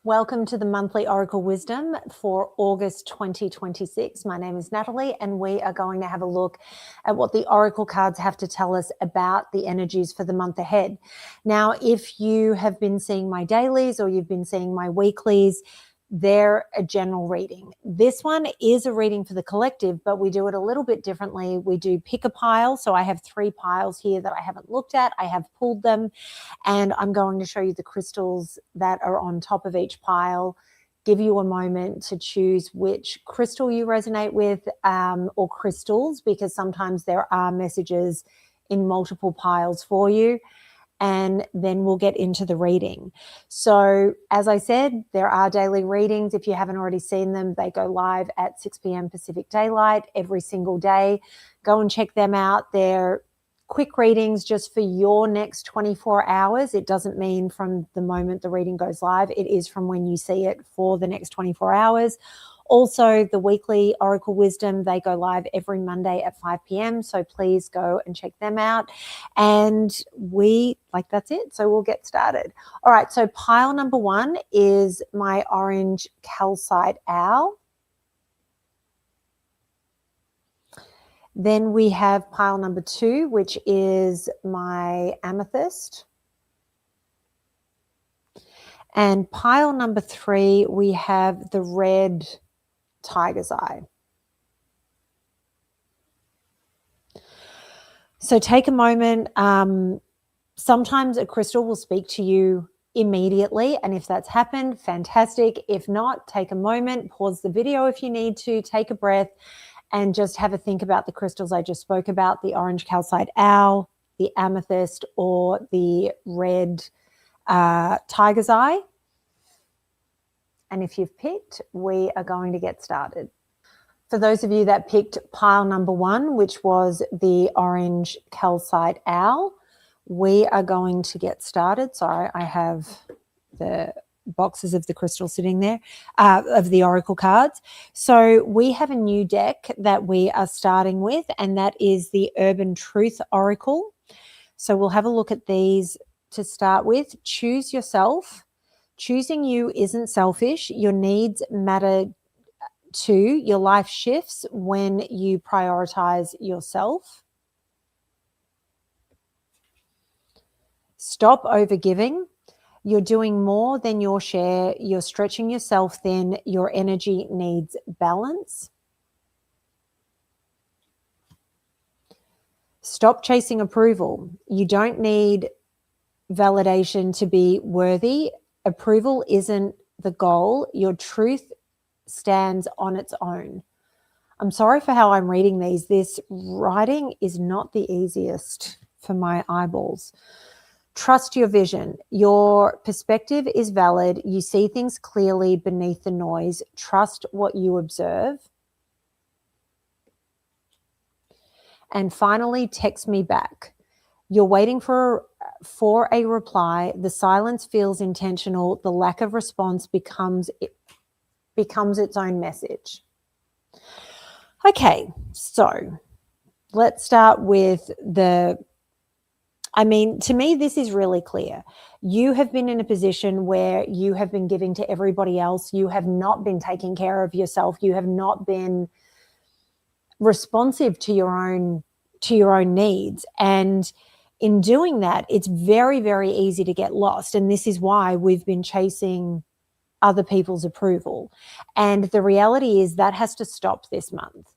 Welcome to the monthly Oracle Wisdom for August 2026. My name is Natalie, and we are going to have a look at what the Oracle cards have to tell us about the energies for the month ahead. Now, if you have been seeing my dailies or you've been seeing my weeklies, they're a general reading. This one is a reading for the collective, but we do it a little bit differently. We do pick a pile. So I have 3 piles here that I haven't looked at. I have pulled them, and I'm going to show you the crystals that are on top of each pile. Give you a moment to choose which crystal you resonate with, or crystals, because sometimes there are messages in multiple piles for you. And then we'll get into the reading. So as I said, there are daily readings. If you haven't already seen them, they go live at 6 p.m. Pacific Daylight every single day. Go and check them out. They're quick readings just for your next 24 hours. It doesn't mean from the moment the reading goes live. It is from when you see it for the next 24 hours. Also, the weekly Oracle Wisdom, they go live every Monday at 5 p.m. So please go and check them out. And that's it. So we'll get started. All right. So pile number 1 is my orange calcite owl. Then we have pile number 2, which is my amethyst. And pile number 3, we have the red tiger's eye. So take a moment. Sometimes a crystal will speak to you immediately, and if that's happened, fantastic. If not, take a moment, pause the video if you need to, take a breath, and just have a think about the crystals I just spoke about, the orange calcite owl, the amethyst, or the red tiger's eye. And if you've picked, we are going to get started. For those of you that picked pile number 1, which was the orange calcite owl, we are going to get started. Sorry, I have the boxes of the crystal sitting there, of the Oracle cards. So we have a new deck that we are starting with, and that is the Urban Truth Oracle. So we'll have a look at these to start with. Choose yourself. Choosing you isn't selfish. Your needs matter too. Your life shifts when you prioritize yourself. Stop overgiving. You're doing more than your share. You're stretching yourself thin. Your energy needs balance. Stop chasing approval. You don't need validation to be worthy. Approval isn't the goal. Your truth stands on its own. I'm sorry for how I'm reading these. This writing is not the easiest for my eyeballs. Trust your vision. Your perspective is valid. You see things clearly beneath the noise. Trust what you observe. And finally, text me back. You're waiting for a reply. The silence feels intentional. The lack of response becomes its own message. Okay, so let's start with to me, this is really clear. You have been in a position where you have been giving to everybody else. You have not been taking care of yourself. You have not been responsive to your own needs. And in doing that, it's very, very easy to get lost. And this is why we've been chasing other people's approval. And the reality is that has to stop this month.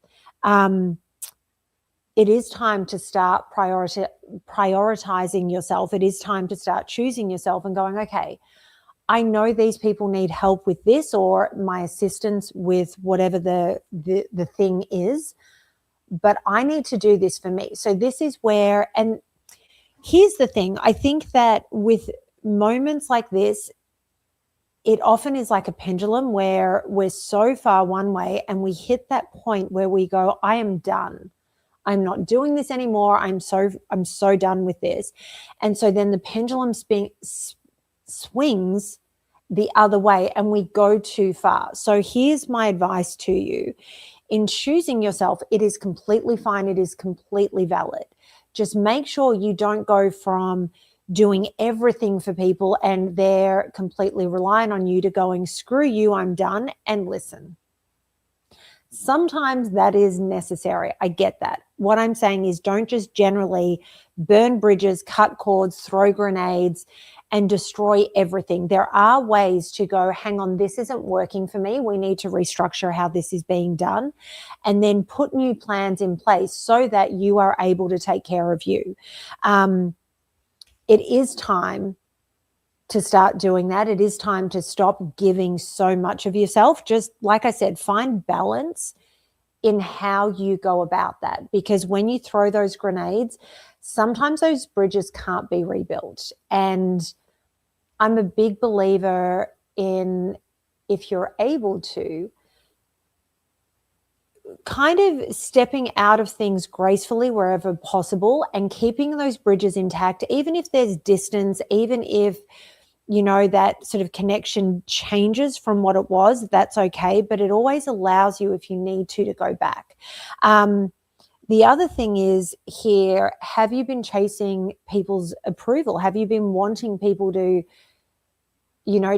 It is time to start prioritizing yourself. It is time to start choosing yourself and going, okay, I know these people need help with this, or my assistance with whatever the thing is, but I need to do this for me. So this is where, and here's the thing, I think that with moments like this, it often is like a pendulum where we're so far one way and we hit that point where we go, I am done. I'm not doing this anymore. I'm so done with this. And so then the pendulum swings the other way and we go too far. So here's my advice to you. In choosing yourself, it is completely fine. It is completely valid. Just make sure you don't go from doing everything for people and they're completely reliant on you to going, screw you, I'm done, and listen. Sometimes that is necessary. I get that. What I'm saying is don't just generally burn bridges, cut cords, throw grenades, and destroy everything. There are ways to go, hang on, this isn't working for me. We need to restructure how this is being done, and then put new plans in place so that you are able to take care of you. It is time to start doing that. It is time to stop giving so much of yourself. Just like I said, find balance in how you go about that, because when you throw those grenades, sometimes those bridges can't be rebuilt. And I'm a big believer in, if you're able to, kind of stepping out of things gracefully wherever possible and keeping those bridges intact, even if there's distance, even if that sort of connection changes from what it was, that's okay. But it always allows you, if you need to go back. The other thing is here, have you been chasing people's approval? Have you been wanting people to,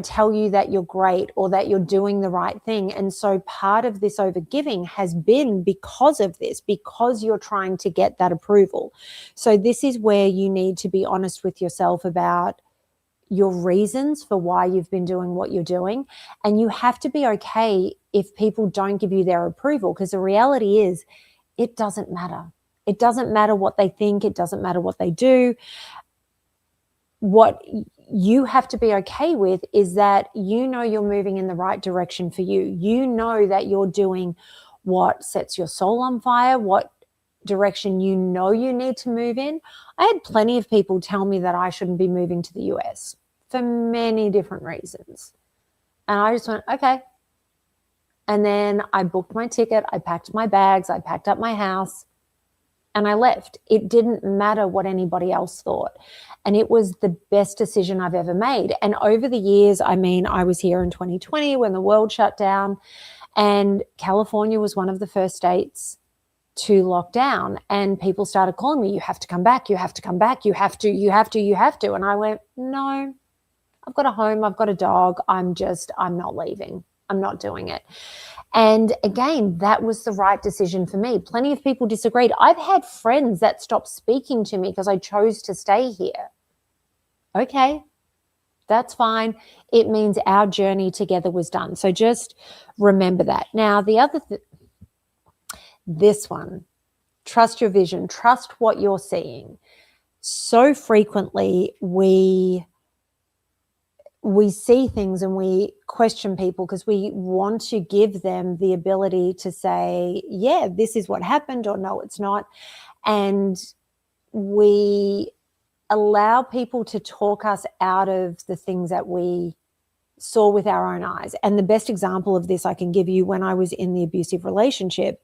tell you that you're great or that you're doing the right thing? And so part of this overgiving has been because of this, because you're trying to get that approval. So this is where you need to be honest with yourself about your reasons for why you've been doing what you're doing. And you have to be okay if people don't give you their approval, because the reality is it doesn't matter. It doesn't matter what they think. It doesn't matter what they do. What you have to be okay with is that you're moving in the right direction for you. You know that you're doing what sets your soul on fire, what direction you need to move in. I had plenty of people tell me that I shouldn't be moving to the US for many different reasons. And I just went, okay. And then I booked my ticket, I packed my bags, I packed up my house, and I left. It didn't matter what anybody else thought. And it was the best decision I've ever made. And over the years, I was here in 2020 when the world shut down, and California was one of the first states to lock down, and people started calling me, you have to come back, you have to come back, you have to. And I went, no, I've got a home, I've got a dog, I'm not leaving. I'm not doing it. And again, that was the right decision for me. Plenty of people disagreed. I've had friends that stopped speaking to me because I chose to stay here. Okay, that's fine. It means our journey together was done. So just remember that. Now, the other this one, trust your vision, trust what you're seeing. So frequently we see things and we question people because we want to give them the ability to say, yeah, this is what happened, or no, it's not. And we allow people to talk us out of the things that we saw with our own eyes. And the best example of this I can give you, when I was in the abusive relationship,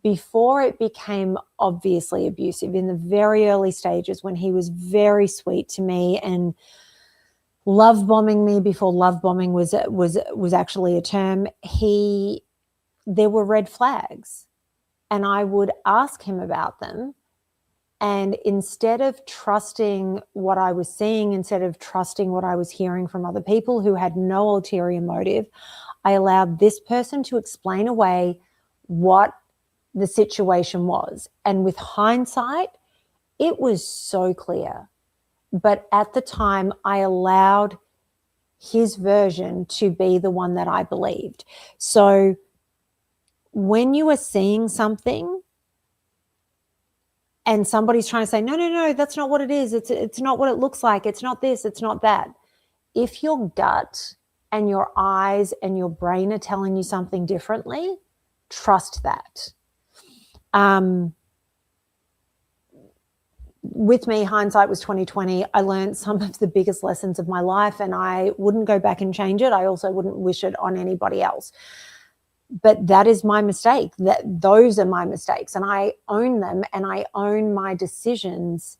before it became obviously abusive, in the very early stages when he was very sweet to me and love bombing me before love bombing was actually a term, there were red flags, and I would ask him about them. And instead of trusting what I was seeing, instead of trusting what I was hearing from other people who had no ulterior motive, I allowed this person to explain away what the situation was. And with hindsight, it was so clear. But at the time, I allowed his version to be the one that I believed. So when you are seeing something and somebody's trying to say, no, that's not what it is. It's not what it looks like. It's not this, it's not that. If your gut and your eyes and your brain are telling you something differently, trust that. With me, hindsight was 2020. I learned some of the biggest lessons of my life, and I wouldn't go back and change it. I also wouldn't wish it on anybody else. But that is my mistake. Those are my mistakes, and I own them, and I own my decisions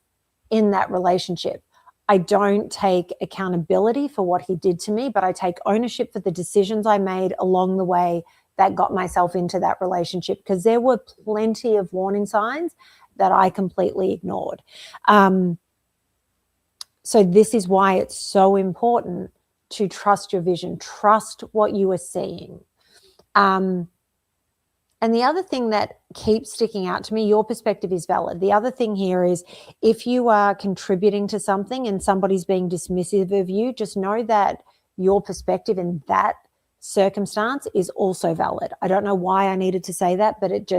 in that relationship. I don't take accountability for what he did to me, but I take ownership for the decisions I made along the way that got myself into that relationship, because there were plenty of warning signs that I completely ignored. So this is why it's so important to trust your vision, trust what you are seeing. And the other thing that keeps sticking out to me, your perspective is valid. The other thing here is if you are contributing to something and somebody's being dismissive of you, just know that your perspective in that circumstance is also valid. I don't know why I needed to say that, but it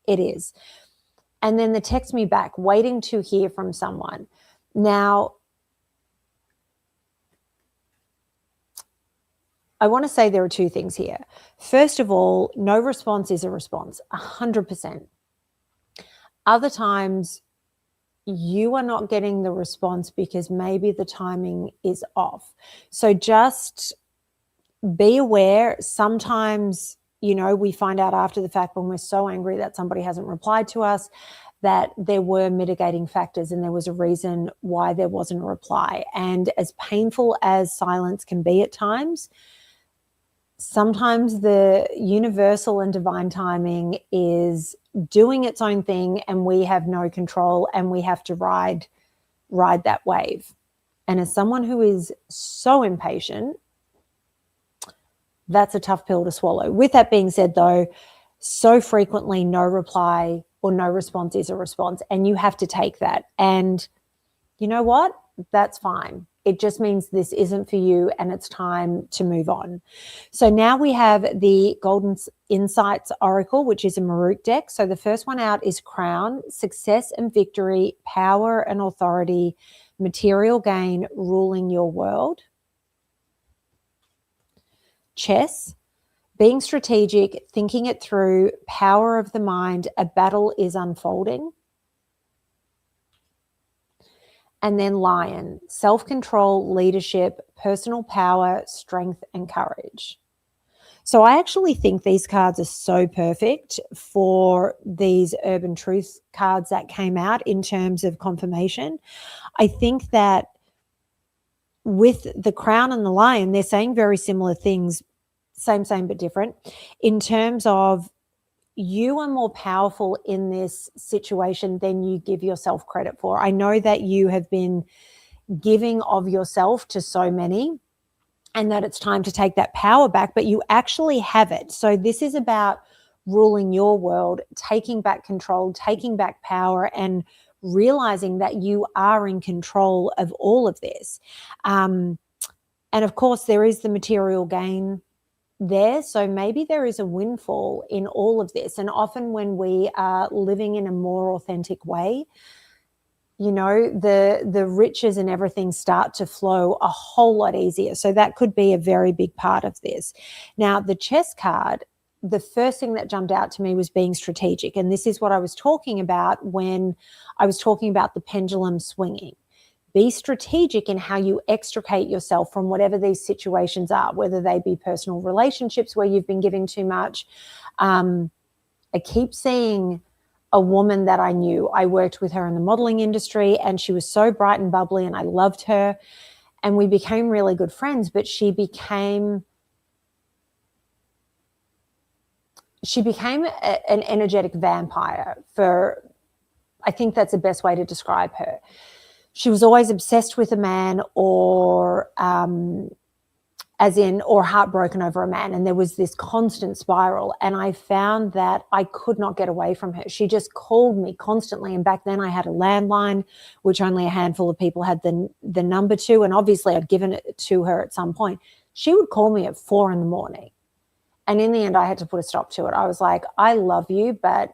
is. And then the text me back, waiting to hear from someone. Now, I want to say there are two things here. First of all, no response is a response, 100%. Other times, you are not getting the response because maybe the timing is off. So just be aware. Sometimes, we find out after the fact when we're so angry that somebody hasn't replied to us that there were mitigating factors and there was a reason why there wasn't a reply. And as painful as silence can be at times, sometimes the universal and divine timing is doing its own thing and we have no control and we have to ride that wave. And as someone who is so impatient, that's a tough pill to swallow. With that being said, though, so frequently no reply or no response is a response, and you have to take that. And you know what? That's fine. It just means this isn't for you and it's time to move on. So now we have the Golden Insights Oracle, which is a MahrukhX deck. So the first one out is Crown, success and victory, power and authority, material gain, ruling your world. Chess, being strategic, thinking it through, power of the mind, a battle is unfolding. And then Lion, self-control, leadership, personal power, strength, and courage. So I actually think these cards are so perfect for these Urban Truth cards that came out in terms of confirmation. I think that with the Crown and the Lion, they're saying very similar things, same but different, in terms of you are more powerful in this situation than you give yourself credit for. I know that you have been giving of yourself to so many and that it's time to take that power back, but you actually have it. So this is about ruling your world, taking back control, taking back power, and realizing that you are in control of all of this. And of course, there is the material gain there. So maybe there is a windfall in all of this. And often when we are living in a more authentic way, the riches and everything start to flow a whole lot easier. So that could be a very big part of this. Now, the chess card, the first thing that jumped out to me was being strategic. And this is what I was talking about when I was talking about the pendulum swinging. Be strategic in how you extricate yourself from whatever these situations are, whether they be personal relationships where you've been giving too much. I keep seeing a woman that I knew. I worked with her in the modeling industry and she was so bright and bubbly and I loved her and we became really good friends, but she became an energetic vampire I think that's the best way to describe her. She was always obsessed with a man or heartbroken over a man. And there was this constant spiral. And I found that I could not get away from her. She just called me constantly. And back then I had a landline, which only a handful of people had the number to. And obviously I'd given it to her at some point. She would call me at 4 a.m. And in the end, I had to put a stop to it. I was like, I love you, but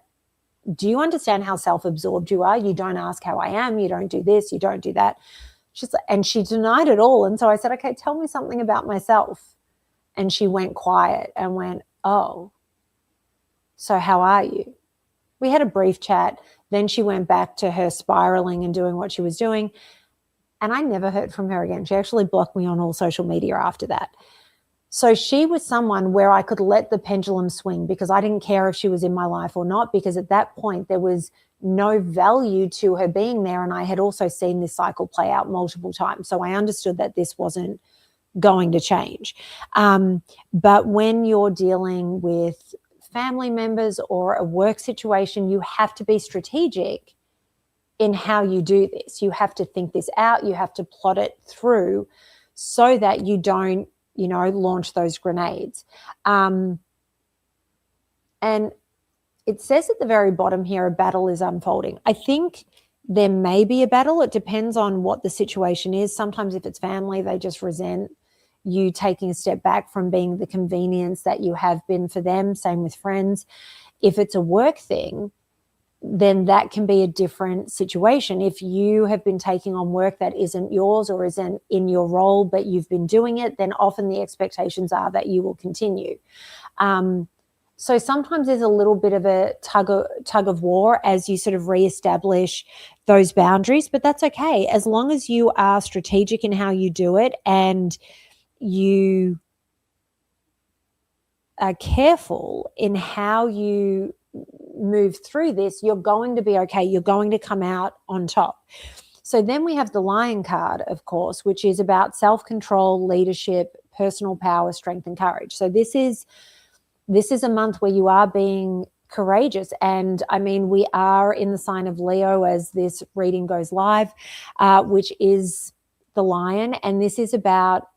do you understand how self-absorbed you are? You don't ask how I am. You don't do this. You don't do that. And she denied it all. And so I said, okay, tell me something about myself. And she went quiet and went, oh, so how are you? We had a brief chat. Then she went back to her spiraling and doing what she was doing. And I never heard from her again. She actually blocked me on all social media after that. So she was someone where I could let the pendulum swing because I didn't care if she was in my life or not, because at that point there was no value to her being there. And I had also seen this cycle play out multiple times. So I understood that this wasn't going to change. But when you're dealing with family members or a work situation, you have to be strategic in how you do this. You have to think this out. You have to plot it through so that you don't, launch those grenades. And it says at the very bottom here, a battle is unfolding. I think there may be a battle. It depends on what the situation is. Sometimes if it's family, they just resent you taking a step back from being the convenience that you have been for them. Same with friends. If it's a work thing, then that can be a different situation. If you have been taking on work that isn't yours or isn't in your role, but you've been doing it, then often the expectations are that you will continue. So sometimes there's a little bit of a tug of war as you sort of reestablish those boundaries, but that's okay. As long as you are strategic in how you do it and you are careful in how you move through this, you're going to be okay. You're going to come out on top. So then we have the Lion card, of course, which is about self-control, leadership, personal power, strength, and courage. So this is a month where you are being courageous. And I mean, we are in the sign of Leo as this reading goes live, which is the Lion. And this is about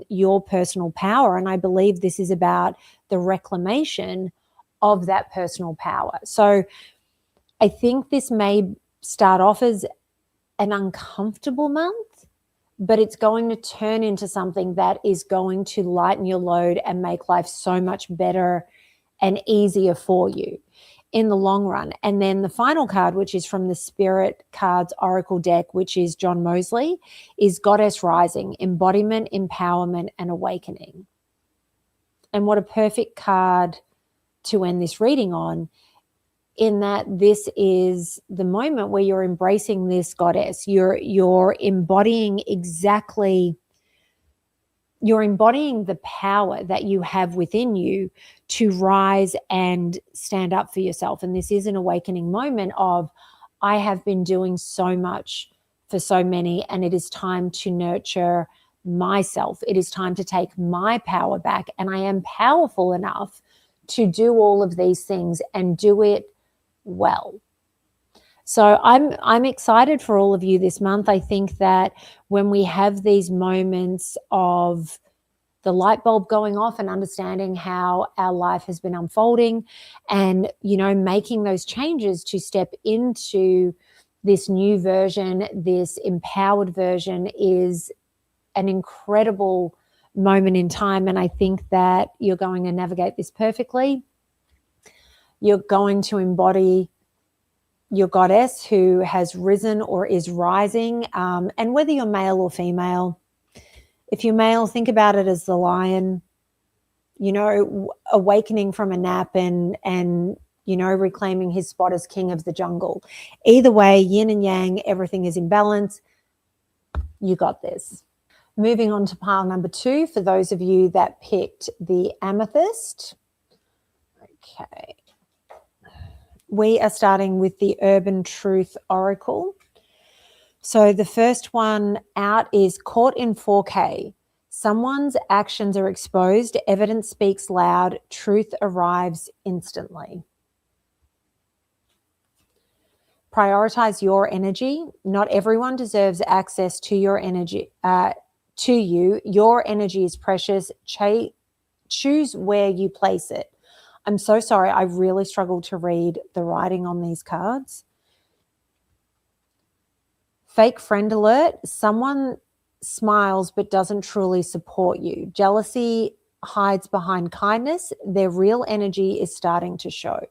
your personal power. And I believe this is about the reclamation of that personal power. So I think this may start off as an uncomfortable month, but it's going to turn into something that is going to lighten your load and make life so much better and easier for you in the long run. And then the final card, which is from the Spirit Cards Oracle deck, which is John Moseley, is Goddess Rising, Embodiment, Empowerment, and Awakening. And what a perfect card to end this reading on, in that this is the moment where you're embracing this goddess. You're embodying the power that you have within you to rise and stand up for yourself. And this is an awakening moment of, I have been doing so much for so many, and it is time to nurture myself. It is time to take my power back, and I am powerful enough to do all of these things and do it well. So I'm excited for all of you this month. I think that when we have these moments of the light bulb going off and understanding how our life has been unfolding and, making those changes to step into this new version, this empowered version, is an incredible moment in time. And I think that you're going to navigate this perfectly. You're going to embody your goddess who has risen or is rising. And whether you're male or female, if you're male, think about it as the lion, awakening from a nap and reclaiming his spot as king of the jungle. Either way, yin and yang, everything is in balance. You got this. Moving on to pile number 2, for those of you that picked the amethyst. Okay. We are starting with the Urban Truth Oracle. So the first one out is Caught in 4K. Someone's actions are exposed, evidence speaks loud, truth arrives instantly. Prioritize your energy. Not everyone deserves access to your energy, to you. Your energy is precious. Choose where you place it. I'm so sorry. I really struggled to read the writing on these cards. Fake friend alert. Someone smiles but doesn't truly support you. Jealousy hides behind kindness. Their real energy is starting to show.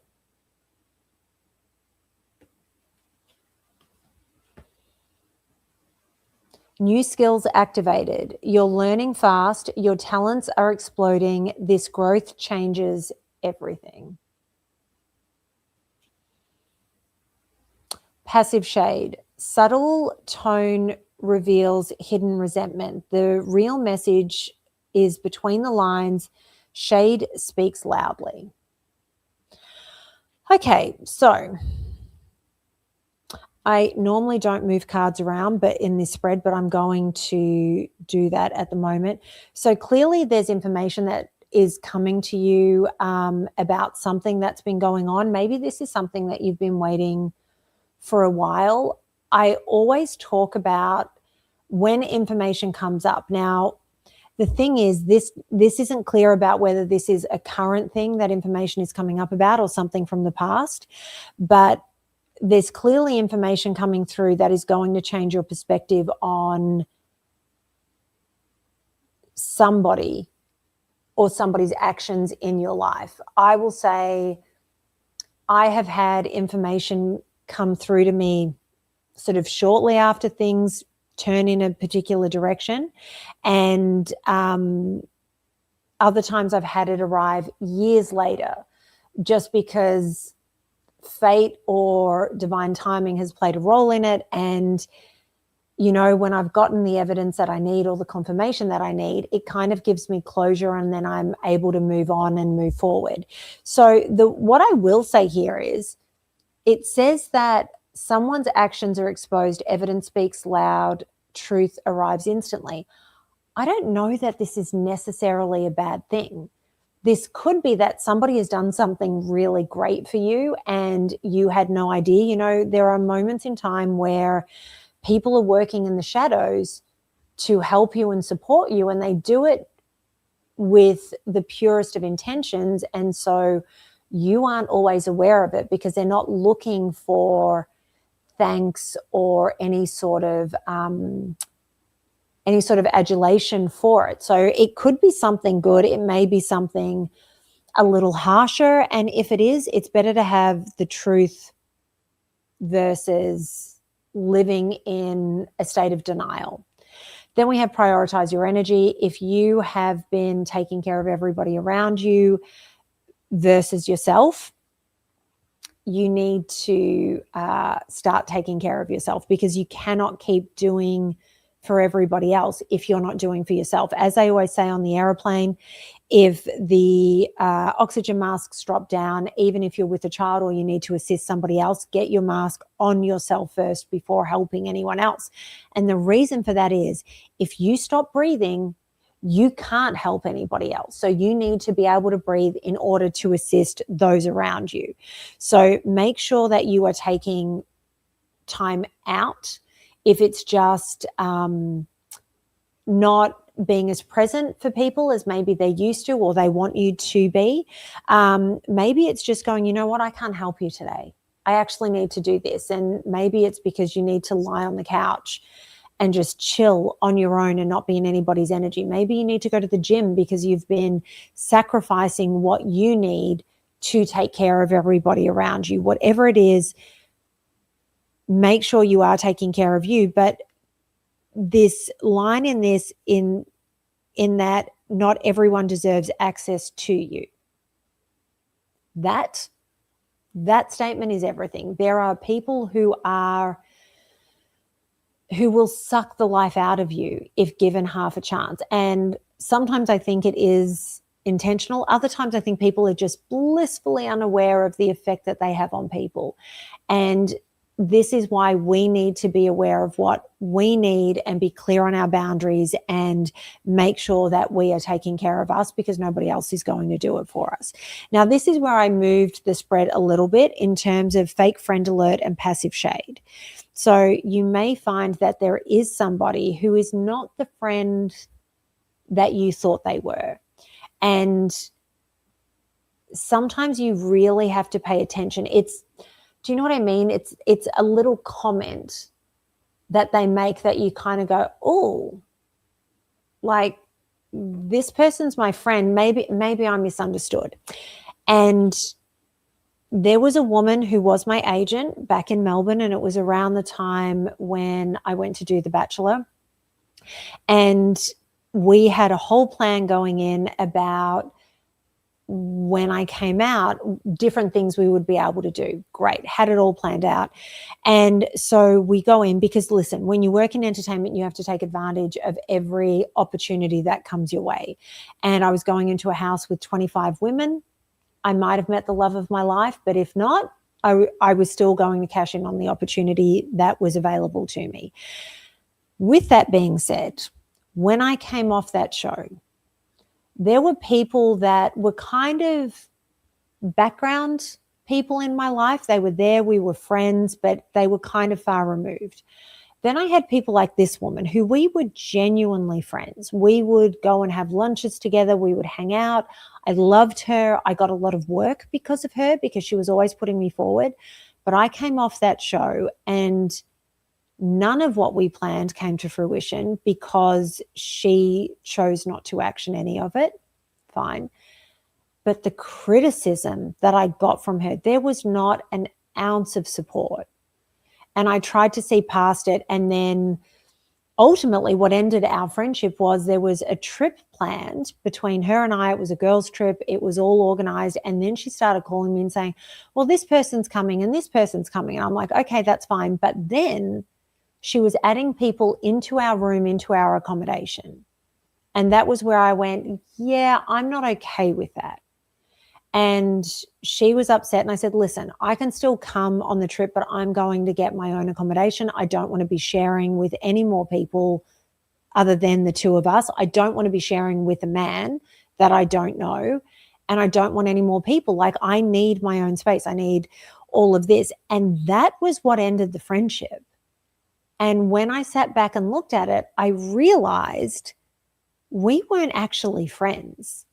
New skills activated. You're learning fast. Your talents are exploding. This growth changes everything. Passive shade. Subtle tone reveals hidden resentment. The real message is between the lines. Shade speaks loudly. Okay, so I normally don't move cards around in this spread, but I'm going to do that at the moment. So clearly there's information that is coming to you about something that's been going on. Maybe this is something that you've been waiting for a while I always talk about when information comes up. Now, the thing is, this isn't clear about whether this is a current thing that information is coming up about or something from the past, but there's clearly information coming through that is going to change your perspective on somebody or somebody's actions in your life. I will say I have had information come through to me sort of shortly after things turn in a particular direction, and other times I've had it arrive years later, just because fate or divine timing has played a role in it. And when I've gotten the evidence that I need or the confirmation that I need, it kind of gives me closure, and then I'm able to move on and move forward. So what I will say here is, it says that someone's actions are exposed, evidence speaks loud, truth arrives instantly. I don't know that this is necessarily a bad thing. This could be that somebody has done something really great for you and you had no idea. There are moments in time where people are working in the shadows to help you and support you, and they do it with the purest of intentions. And so you aren't always aware of it because they're not looking for thanks or any sort of adulation for it. So it could be something good. It may be something a little harsher. And if it is, it's better to have the truth versus living in a state of denial. Then we have prioritize your energy. If you have been taking care of everybody around you versus yourself, you need to start taking care of yourself, because you cannot keep doing for everybody else if you're not doing for yourself. As I always say on the airplane, if the oxygen masks drop down, even if you're with a child or you need to assist somebody else, get your mask on yourself first before helping anyone else. And the reason for that is, if you stop breathing, you can't help anybody else. So you need to be able to breathe in order to assist those around you. So make sure that you are taking time out. If it's just not being as present for people as maybe they used to or they want you to be, maybe it's just going, you know what, I can't help you today. I actually need to do this. And maybe it's because you need to lie on the couch and just chill on your own and not be in anybody's energy. Maybe you need to go to the gym because you've been sacrificing what you need to take care of everybody around you. Whatever it is, make sure you are taking care of you. But this line in that not everyone deserves access to you. That statement is everything. There are people who will suck the life out of you if given half a chance. And sometimes I think it is intentional. Other times I think people are just blissfully unaware of the effect that they have on people. And this is why we need to be aware of what we need and be clear on our boundaries and make sure that we are taking care of us, because nobody else is going to do it for us. Now, this is where I moved the spread a little bit in terms of fake friend alert and passive shade. So you may find that there is somebody who is not the friend that you thought they were. And sometimes you really have to pay attention. Do you know what I mean? It's a little comment that they make that you kind of go, oh, like, this person's my friend. Maybe I'm misunderstood. And there was a woman who was my agent back in Melbourne, and it was around the time when I went to do The Bachelor. And we had a whole plan going in about when I came out, different things we would be able to do. Great. Had it all planned out. And so we go in because, listen, when you work in entertainment, you have to take advantage of every opportunity that comes your way. And I was going into a house with 25 women. I might have met the love of my life, but if not, I was still going to cash in on the opportunity that was available to me. With that being said, when I came off that show, there were people that were kind of background people in my life. They were there, we were friends, but they were kind of far removed. Then I had people like this woman who we were genuinely friends. We would go and have lunches together. We would hang out. I loved her. I got a lot of work because of her, because she was always putting me forward. But I came off that show and none of what we planned came to fruition because she chose not to action any of it. Fine. But the criticism that I got from her, there was not an ounce of support. And I tried to see past it. And then ultimately what ended our friendship was there was a trip planned between her and I. It was a girls' trip. It was all organized. And then she started calling me and saying, well, this person's coming and this person's coming. And I'm like, okay, that's fine. But then she was adding people into our room, into our accommodation. And that was where I went, yeah, I'm not okay with that. And she was upset. And I said, listen, I can still come on the trip, but I'm going to get my own accommodation. I don't want to be sharing with any more people other than the two of us. I don't want to be sharing with a man that I don't know. And I don't want any more people. Like, I need my own space. I need all of this. And that was what ended the friendship. And when I sat back and looked at it, I realized we weren't actually friends.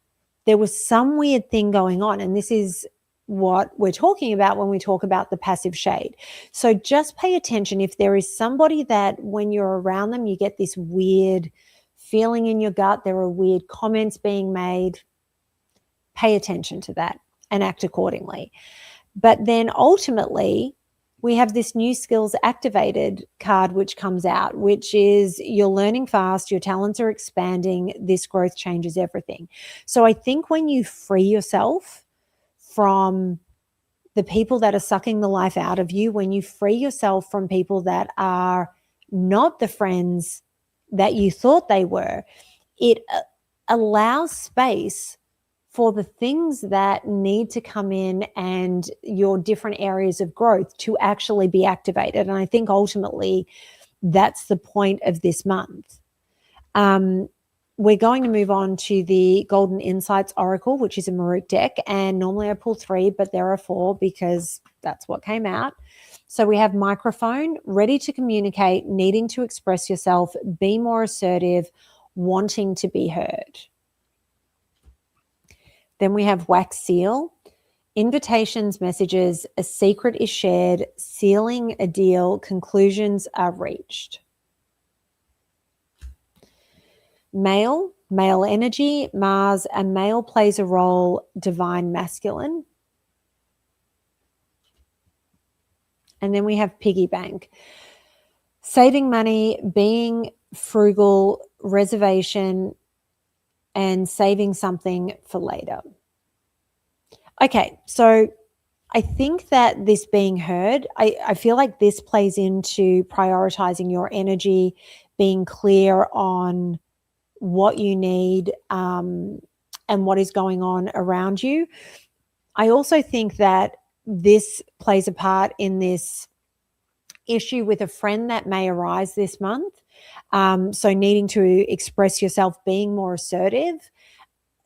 There was some weird thing going on. And this is what we're talking about when we talk about the passive shade. So just pay attention if there is somebody that when you're around them, you get this weird feeling in your gut, there are weird comments being made. Pay attention to that and act accordingly. But then ultimately, we have this new skills activated card which comes out, which is you're learning fast, your talents are expanding, this growth changes everything. So I think when you free yourself from the people that are sucking the life out of you, when you free yourself from people that are not the friends that you thought they were, it allows space for the things that need to come in and your different areas of growth to actually be activated. And I think ultimately that's the point of this month. We're going to move on to the Golden Insights Oracle, which is a MahrukhX deck. And normally I pull 3, but there are 4 because that's what came out. So we have microphone, ready to communicate, needing to express yourself, be more assertive, wanting to be heard. Then we have wax seal, invitations, messages, a secret is shared, sealing a deal, conclusions are reached. Male energy, Mars, a male plays a role, divine masculine. And then we have piggy bank, saving money, being frugal, reservation, and saving something for later. Okay, so I think that this being heard, I feel like this plays into prioritizing your energy, being clear on what you need and what is going on around you. I also think that this plays a part in this issue with a friend that may arise this month. So needing to express yourself, being more assertive.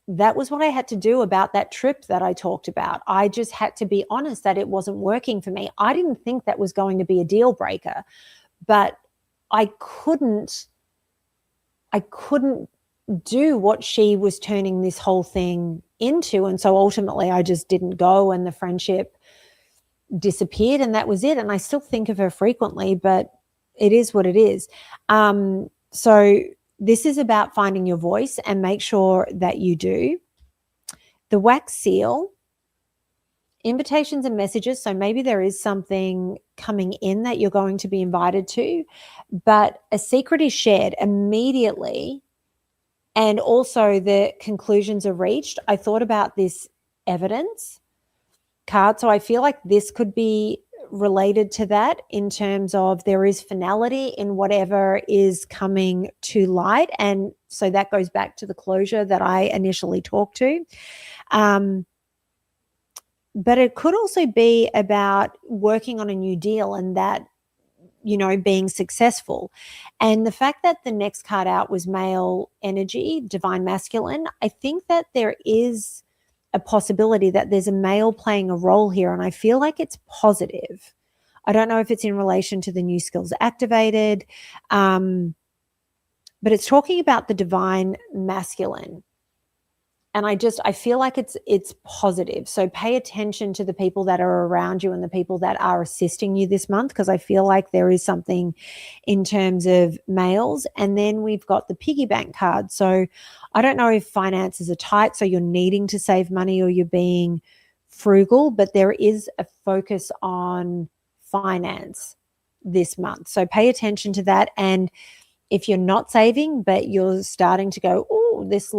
That was what I had to do about that trip that I talked about. I just had to be honest that it wasn't working for me. I didn't think that was going to be a deal breaker, but I couldn't do what she was turning this whole thing into. And so ultimately I just didn't go and the friendship disappeared and that was it. And I still think of her frequently, but it is what it is. So this is about finding your voice and make sure that you do. The wax seal, invitations and messages. So maybe there is something coming in that you're going to be invited to, but a secret is shared immediately. And also the conclusions are reached. I thought about this evidence card. So I feel like this could be related to that in terms of there is finality in whatever is coming to light. And so that goes back to the closure that I initially talked to. But it could also be about working on a new deal and that, you know, being successful. And the fact that the next card out was male energy, divine masculine, I think that there is a possibility that there's a male playing a role here, and I feel like it's positive. I don't know if it's in relation to the new skills activated, but it's talking about the divine masculine. And I feel like it's positive. So pay attention to the people that are around you and the people that are assisting you this month, because I feel like there is something in terms of males. And then we've got the piggy bank card. So I don't know if finances are tight, so you're needing to save money or you're being frugal, but there is a focus on finance this month. So pay attention to that. And if you're not saving, but you're starting to go, oh, this is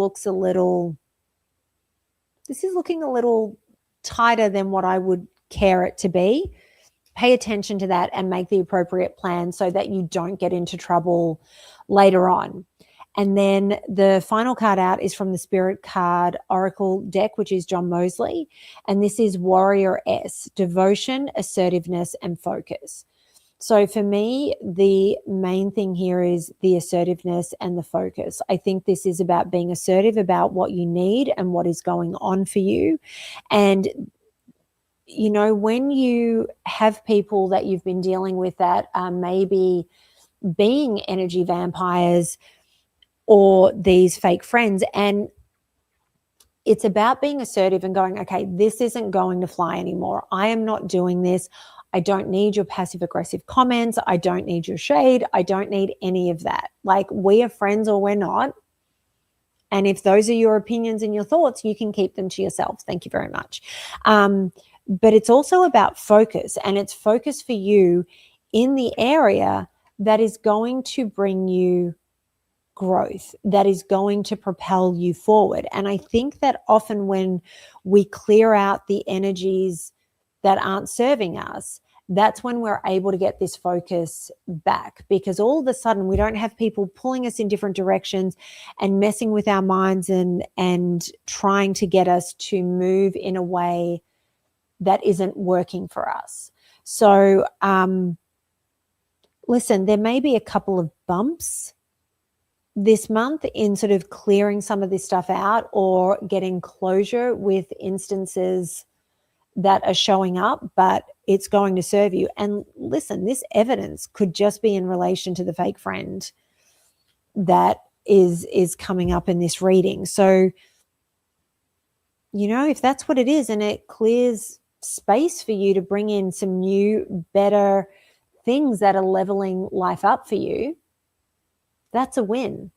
looking a little tighter than what I would care it to be, pay attention to that and make the appropriate plan so that you don't get into trouble later on. And then the final card out is from the Spirit Card Oracle deck, which is John Moseley. And this is Warrior S, devotion, assertiveness, and focus. So for me, the main thing here is the assertiveness and the focus. I think this is about being assertive about what you need and what is going on for you. And, you know, when you have people that you've been dealing with that are maybe being energy vampires or these fake friends, and it's about being assertive and going, okay, this isn't going to fly anymore. I am not doing this. I don't need your passive aggressive comments. I don't need your shade. I don't need any of that. Like, we are friends or we're not. And if those are your opinions and your thoughts, you can keep them to yourself. Thank you very much. But it's also about focus, and it's focus for you in the area that is going to bring you growth, that is going to propel you forward. And I think that often when we clear out the energies that aren't serving us, that's when we're able to get this focus back, because all of a sudden we don't have people pulling us in different directions and messing with our minds and trying to get us to move in a way that isn't working for us. So listen, there may be a couple of bumps this month in sort of clearing some of this stuff out or getting closure with instances that are showing up, but it's going to serve you. And listen, this evidence could just be in relation to the fake friend that is coming up in this reading. So, you know, if that's what it is and it clears space for you to bring in some new, better things that are leveling life up for you, that's a win.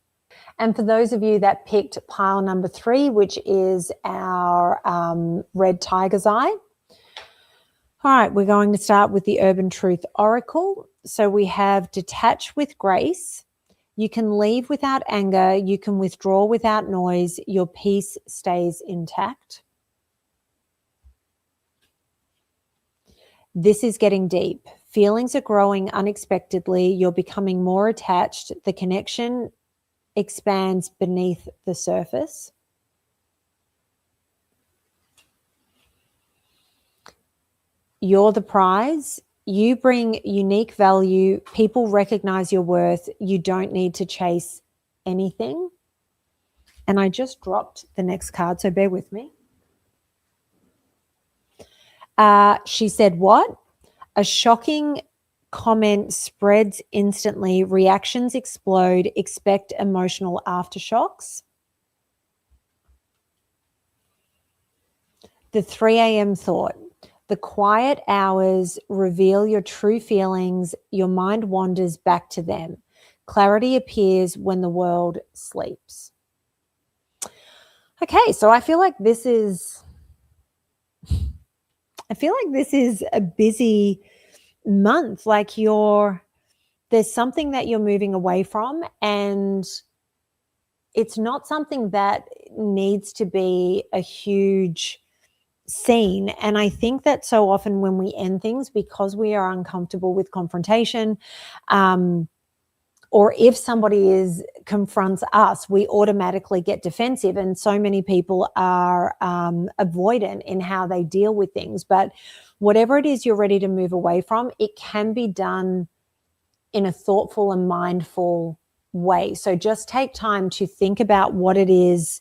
And for those of you that picked pile number 3, which is our red tiger's eye. All right, we're going to start with the Urban Truth Oracle. So we have detach with grace. You can leave without anger. You can withdraw without noise. Your peace stays intact. This is getting deep. Feelings are growing unexpectedly. You're becoming more attached. The connection expands beneath the surface. You're the prize. You bring unique value. People recognize your worth. You don't need to chase anything. And I just dropped the next card, so bear with me. She said, what? A shocking comment spreads instantly. Reactions explode. Expect emotional aftershocks. The 3 a.m. thought. The quiet hours reveal your true feelings. Your mind wanders back to them. Clarity appears when the world sleeps. Okay, so I feel like this is a busy month. Like there's something that you're moving away from, and it's not something that needs to be a huge scene. And I think that so often when we end things, because we are uncomfortable with confrontation, or if somebody confronts us, we automatically get defensive. And so many people are avoidant in how they deal with things. But whatever it is you're ready to move away from, it can be done in a thoughtful and mindful way. So just take time to think about what it is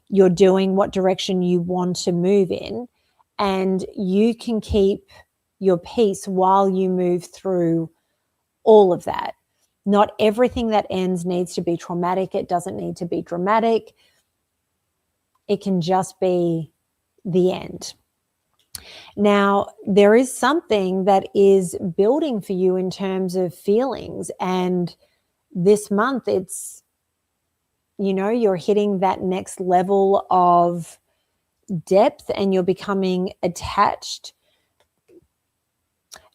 you're doing, what direction you want to move in, and you can keep your peace while you move through all of that. Not everything that ends needs to be traumatic. It doesn't need to be dramatic. It can just be the end. Now, there is something that is building for you in terms of feelings. And this month, it's, you're hitting that next level of depth and you're becoming attached.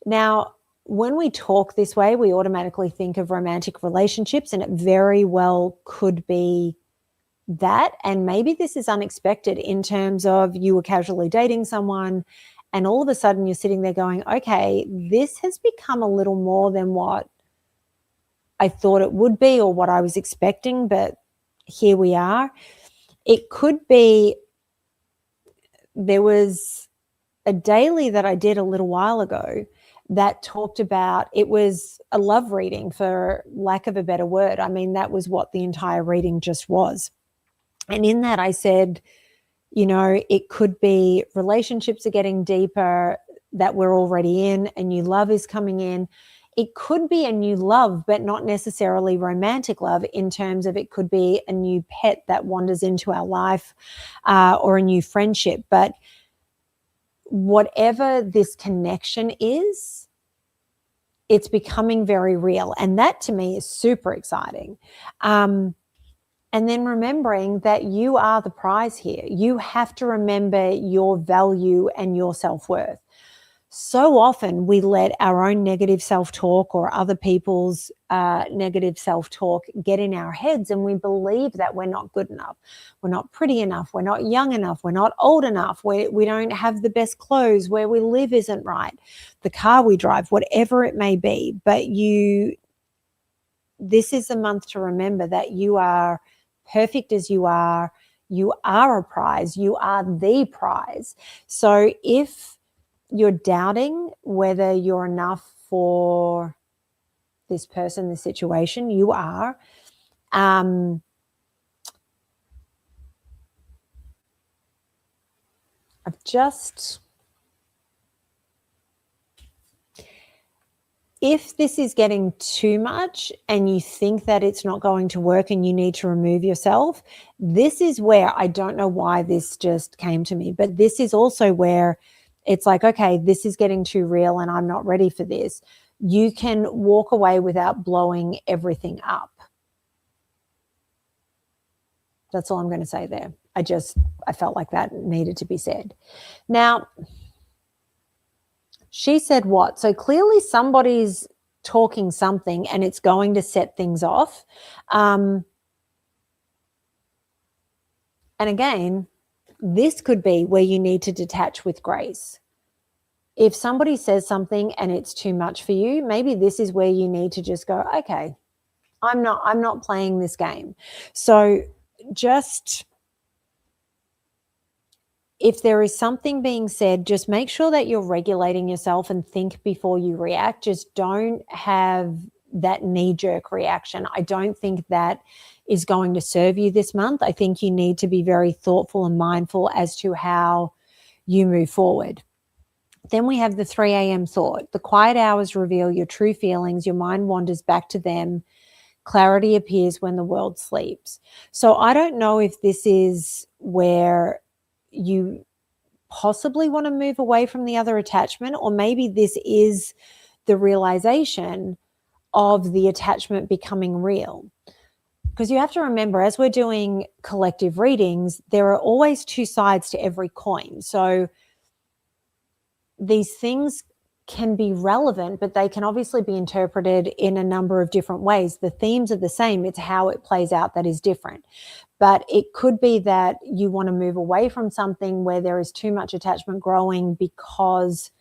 Now, when we talk this way, we automatically think of romantic relationships, and it very well could be that. And maybe this is unexpected in terms of you were casually dating someone and all of a sudden you're sitting there going, okay, this has become a little more than what I thought it would be or what I was expecting, but here we are. It could be there was a daily that I did a little while ago that talked about, it was a love reading, for lack of a better word. I mean, that was what the entire reading just was. And in that I said, it could be relationships are getting deeper that we're already in, a new love is coming in. It could be a new love, but not necessarily romantic love, in terms of it could be a new pet that wanders into our life, or a new friendship. But whatever this connection is, it's becoming very real. And that to me is super exciting. And then remembering that you are the prize here. You have to remember your value and your self-worth. So often we let our own negative self-talk or other people's negative self-talk get in our heads, and we believe that we're not good enough. We're not pretty enough. We're not young enough. We're not old enough. We don't have the best clothes. Where we live isn't right. The car we drive, whatever it may be. But this is a month to remember that you are perfect as you are. You are a prize. You are the prize. So if you're doubting whether you're enough for this person, this situation, you are. I've just... If this is getting too much and you think that it's not going to work and you need to remove yourself, this is where, I don't know why this just came to me, but this is also where it's like, okay, this is getting too real and I'm not ready for this. You can walk away without blowing everything up. That's all I'm going to say there. I felt like that needed to be said. Now, she said what? So clearly somebody's talking something and it's going to set things off. And again, this could be where you need to detach with grace. If somebody says something and it's too much for you, maybe this is where you need to just go, okay, I'm not playing this game. So just... if there is something being said, just make sure that you're regulating yourself and think before you react. Just don't have that knee-jerk reaction. I don't think that is going to serve you this month. I think you need to be very thoughtful and mindful as to how you move forward. Then we have the 3 a.m. thought. The quiet hours reveal your true feelings. Your mind wanders back to them. Clarity appears when the world sleeps. So I don't know if this is where you possibly want to move away from the other attachment, or maybe this is the realization of the attachment becoming real. Because you have to remember, as we're doing collective readings, there are always two sides to every coin. So these things can be relevant, but they can obviously be interpreted in a number of different ways. The themes are the same. It's how it plays out that is different. But it could be that you want to move away from something where there is too much attachment growing because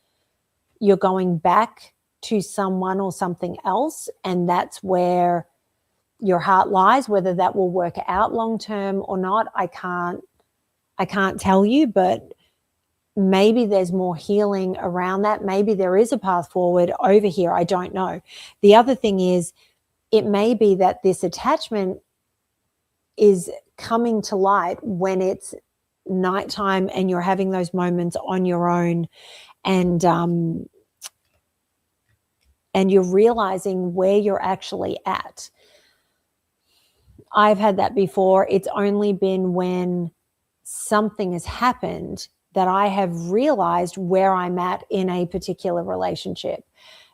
you're going back to someone or something else, and that's where your heart lies. Whether that will work out long term or not, I can't tell you, but maybe there's more healing around that. Maybe there is a path forward over here. I don't know. The other thing is, it may be that this attachment is coming to light when it's nighttime and you're having those moments on your own, and you're realizing where you're actually at. I've had that before. It's only been when something has happened that I have realized where I'm at in a particular relationship.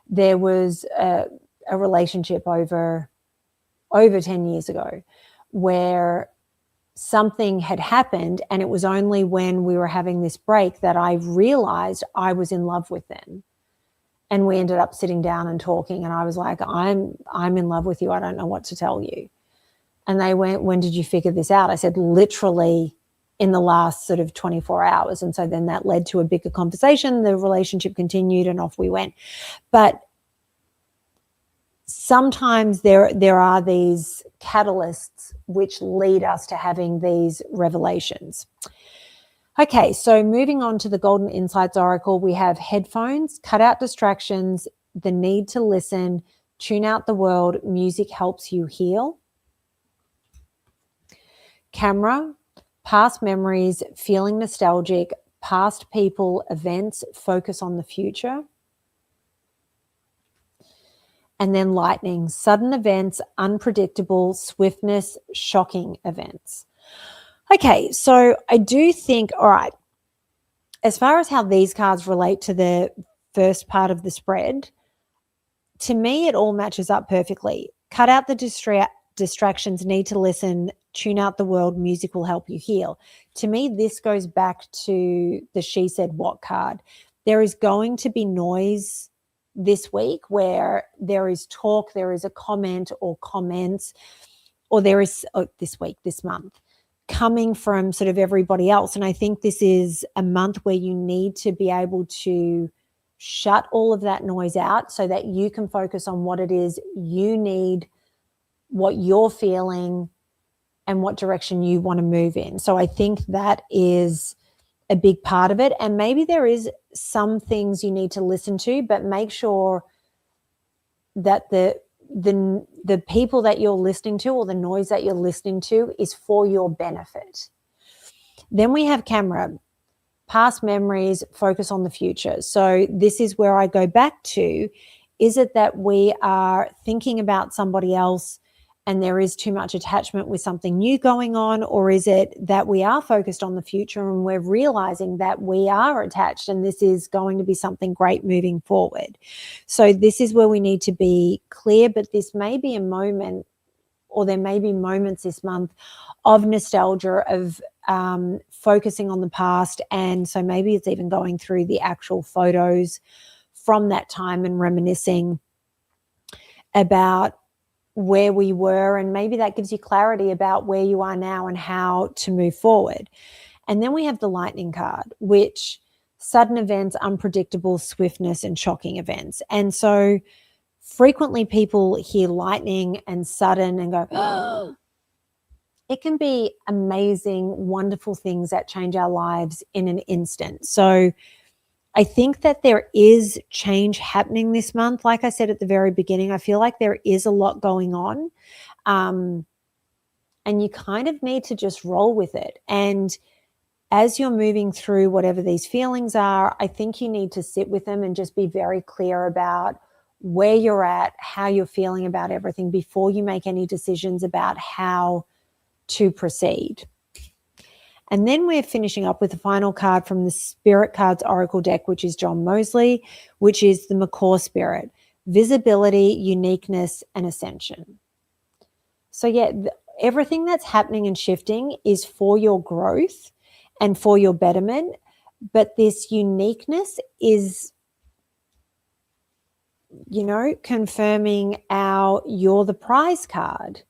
There was a relationship over 10 years ago where something had happened, and it was only when we were having this break that I realized I was in love with them. And we ended up sitting down and talking, and I was like, I'm in love with you. I don't know what to tell you. And they went, when did you figure this out? I said, literally in the last sort of 24 hours. And so then that led to a bigger conversation. The relationship continued and off we went. But sometimes there are these catalysts which lead us to having these revelations. Okay, so moving on to the Golden Insights Oracle, we have headphones, cut out distractions, the need to listen, tune out the world, music helps you heal. Camera, past memories, feeling nostalgic, past people, events, focus on the future. And then lightning, sudden events, unpredictable, swiftness, shocking events. Okay, so I do think, all right, as far as how these cards relate to the first part of the spread, to me, it all matches up perfectly. Cut out the distractions, need to listen, tune out the world, music will help you heal. To me, this goes back to the She Said What card. There is going to be noise this week where there is talk, there is a comment or comments, or there is this month, coming from sort of everybody else. And I think this is a month where you need to be able to shut all of that noise out so that you can focus on what it is you need, what you're feeling, and what direction you want to move in. So I think that is a big part of it. And maybe there is some things you need to listen to, but make sure that the people that you're listening to, or the noise that you're listening to, is for your benefit. Then we have camera, past memories, focus on the future. So this is where I go back to, is it that we are thinking about somebody else and there is too much attachment with something new going on, or is it that we are focused on the future and we're realizing that we are attached and this is going to be something great moving forward? So this is where we need to be clear, but this may be a moment, or there may be moments this month of nostalgia, of focusing on the past. And so maybe it's even going through the actual photos from that time and reminiscing about where we were, and maybe that gives you clarity about where you are now and how to move forward. And then we have the lightning card, which sudden events, unpredictable, swiftness, and shocking events. And so frequently people hear lightning and sudden and go, oh. It can be amazing, wonderful things that change our lives in an instant. So I think that there is change happening this month. Like I said at the very beginning, I feel like there is a lot going on. And you kind of need to just roll with it. And as you're moving through whatever these feelings are, I think you need to sit with them and just be very clear about where you're at, how you're feeling about everything before you make any decisions about how to proceed. And then we're finishing up with the final card from the Spirit Cards Oracle deck, which is John Moseley, which is the Macaw Spirit, visibility, uniqueness, and ascension. So yeah, everything that's happening and shifting is for your growth and for your betterment. But this uniqueness is, confirming you're the prize card.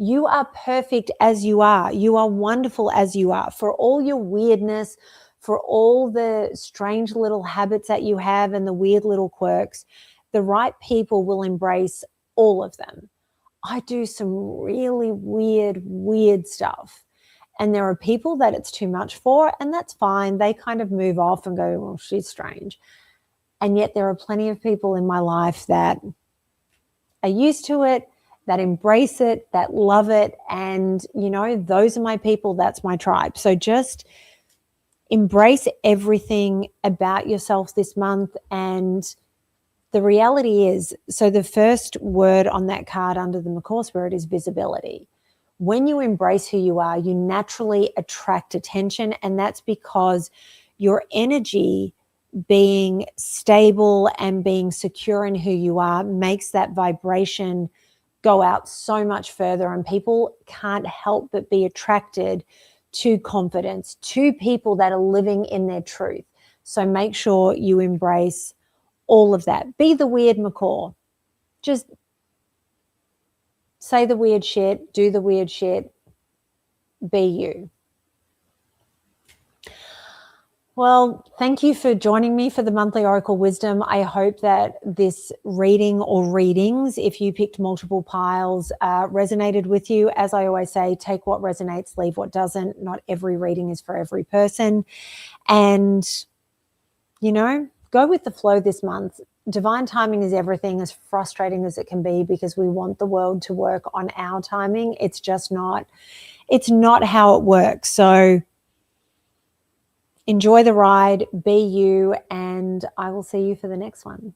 You are perfect as you are. You are wonderful as you are. For all your weirdness, for all the strange little habits that you have and the weird little quirks, the right people will embrace all of them. I do some really weird stuff. And there are people that it's too much for, and that's fine. They kind of move off and go, well, she's strange. And yet there are plenty of people in my life that are used to it, that embrace it, that love it. And, you know, those are my people. That's my tribe. So just embrace everything about yourself this month. And the reality is, so the first word on that card under the Macaw Spirit is visibility. When you embrace who you are, you naturally attract attention. And that's because your energy being stable and being secure in who you are makes that vibration go out so much further, and people can't help but be attracted to confidence, to people that are living in their truth. So make sure you embrace all of that. Be the weird macaw. Just say the weird shit, do the weird shit, be you. Well, thank you for joining me for the monthly Oracle Wisdom. I hope that this reading or readings, if you picked multiple piles, resonated with you. As I always say, take what resonates, leave what doesn't. Not every reading is for every person. And, you know, go with the flow this month. Divine timing is everything, as frustrating as it can be, because we want the world to work on our timing. It's just not, it's not how it works. So enjoy the ride, be you, and I will see you for the next one.